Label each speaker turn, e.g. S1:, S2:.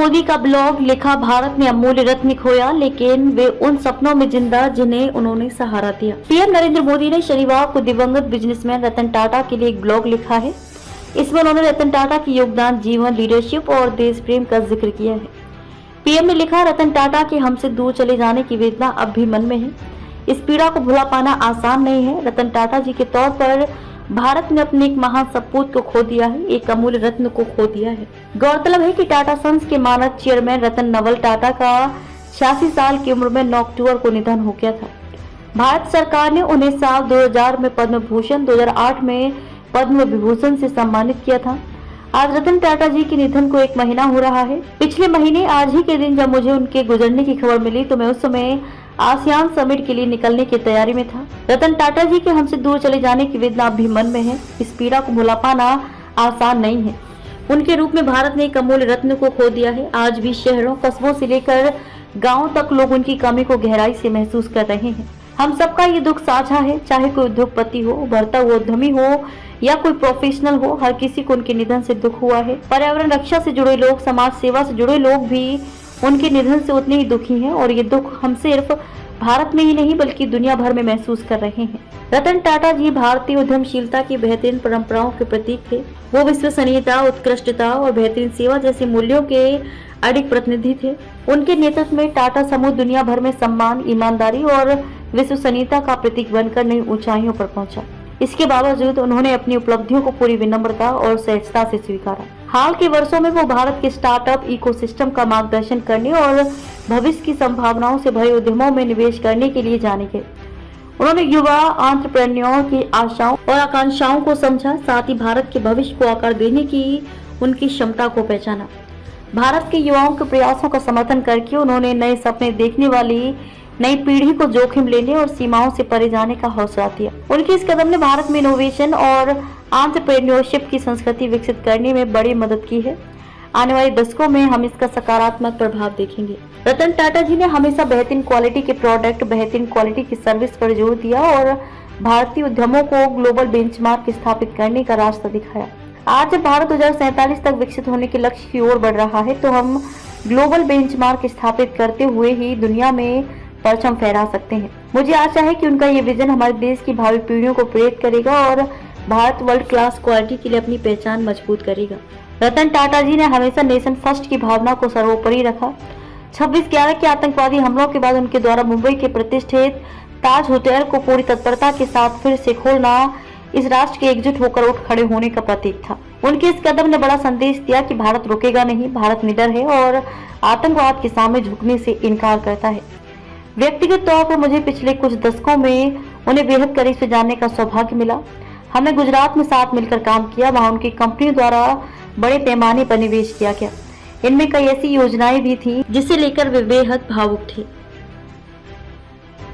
S1: मोदी का ब्लॉग लिखा, भारत ने अमूल्य रत्न खोया लेकिन वे उन सपनों में जिंदा जिन्हें उन्होंने सहारा दिया। पीएम नरेंद्र मोदी ने शनिवार को दिवंगत बिजनेसमैन रतन टाटा के लिए एक ब्लॉग लिखा है। इसमें उन्होंने रतन टाटा की योगदान, जीवन, लीडरशिप और देश प्रेम का जिक्र किया है। पीएम ने लिखा, रतन टाटा के हमसे दूर चले जाने की वेदना अब भी मन में है। इस पीड़ा को भुला पाना आसान नहीं है। रतन टाटा जी के तौर पर भारत ने अपने एक महान सपूत को खो दिया है, एक अमूल्य रत्न को खो दिया है। गौरतलब है कि टाटा सन्स के मानद चेयरमैन रतन नवल टाटा का 86 साल की उम्र में 9 अक्टूबर को निधन हो गया था। भारत सरकार ने उन्हें साल 2000 में पद्म भूषण, 2008 में पद्म विभूषण से सम्मानित किया था। आज रतन टाटा जी के निधन को 1 महीना हो रहा है। पिछले महीने आज ही के दिन जब मुझे उनके गुजरने की खबर मिली तो मैं उस समय आसियान समिट के लिए निकलने की तैयारी में था। रतन टाटा जी के हमसे दूर चले जाने की वेदना अब भी मन में है। इस पीड़ा को भुला पाना आसान नहीं है। उनके रूप में भारत ने एक अमूल्य रत्न को खो दिया है। आज भी शहरों, कस्बों से लेकर गाँव तक लोग उनकी कमी को गहराई से महसूस कर रहे हैं। हम सबका ये दुख साझा है, चाहे कोई उद्योगपति हो, उभरता हुआ उद्यमी हो या कोई प्रोफेशनल हो, हर किसी को उनके निधन से दुख हुआ है। पर्यावरण रक्षा से जुड़े लोग, समाज सेवा से जुड़े लोग भी उनके निधन से उतने ही दुखी हैं और ये दुख हम सिर्फ भारत में ही नहीं बल्कि दुनिया भर में महसूस कर रहे हैं। रतन टाटा जी भारतीय उद्यमशीलता की बेहतरीन परंपराओं के प्रतीक थे। वो विश्वसनीयता, उत्कृष्टता और बेहतरीन सेवा जैसे मूल्यों के अडिग प्रतिनिधि थे। उनके नेतृत्व में टाटा समूह दुनिया भर में सम्मान, ईमानदारी और विश्वसनीयता का प्रतीक बनकर नई ऊंचाइयों पर पहुंचा। इसके बावजूद उन्होंने अपनी उपलब्धियों को पूरी विनम्रता और सहजता से स्वीकारा। हाल के वर्षों में वो भारत के स्टार्टअप इकोसिस्टम का मार्गदर्शन करने और भविष्य की संभावनाओं से भरे उद्यमों में निवेश करने के लिए जाने गए। उन्होंने युवा एंटरप्रेन्योर की आशाओं और आकांक्षाओं को समझा, साथ ही भारत के भविष्य को आकार देने की उनकी क्षमता को पहचाना। भारत के युवाओं के प्रयासों का समर्थन करके उन्होंने नए सपने देखने वाली नई पीढ़ी को जोखिम लेने और सीमाओं से परे जाने का हौसला दिया। उनके इस कदम ने भारत में इनोवेशन और एंटरप्रेन्योरशिप की संस्कृति विकसित करने में बड़ी मदद की है। आने वाले दशकों में हम इसका सकारात्मक प्रभाव देखेंगे। रतन टाटा जी ने हमेशा बेहतरीन क्वालिटी के प्रोडक्ट, बेहतरीन क्वालिटी की सर्विस पर जोर दिया और भारतीय उद्यमों को ग्लोबल बेंचमार्क स्थापित करने का रास्ता दिखाया। आज जब भारत 2047 तक विकसित होने के लक्ष्य की ओर बढ़ रहा है तो हम ग्लोबल बेंचमार्क स्थापित करते हुए ही दुनिया में परचम फहरा सकते हैं। मुझे आशा है कि उनका ये विजन हमारे देश की भावी पीढ़ियों को प्रेरित करेगा और भारत वर्ल्ड क्लास क्वालिटी के लिए अपनी पहचान मजबूत करेगा। रतन टाटा जी ने हमेशा नेशन फर्स्ट की भावना को सर्वोपरि रखा। 26/11 के आतंकवादी हमलों के बाद उनके द्वारा मुंबई के प्रतिष्ठित ताज होटल को पूरी तत्परता के साथ फिर से खोलना इस राष्ट्र के एकजुट होकर उठ खड़े होने का प्रतीक था। उनके इस कदम ने बड़ा संदेश दिया कि भारत रुकेगा नहीं, भारत निडर है और आतंकवाद के सामने झुकने से इनकार करता है। व्यक्तिगत तौर पर मुझे पिछले कुछ दशकों में उन्हें बेहद करीब से जानने का सौभाग्य मिला। हमने गुजरात में साथ मिलकर काम किया, वहाँ उनकी कंपनी द्वारा बड़े पैमाने पर निवेश किया गया। इनमें कई ऐसी योजनाएं भी थी जिसे लेकर वे बेहद भावुक थे।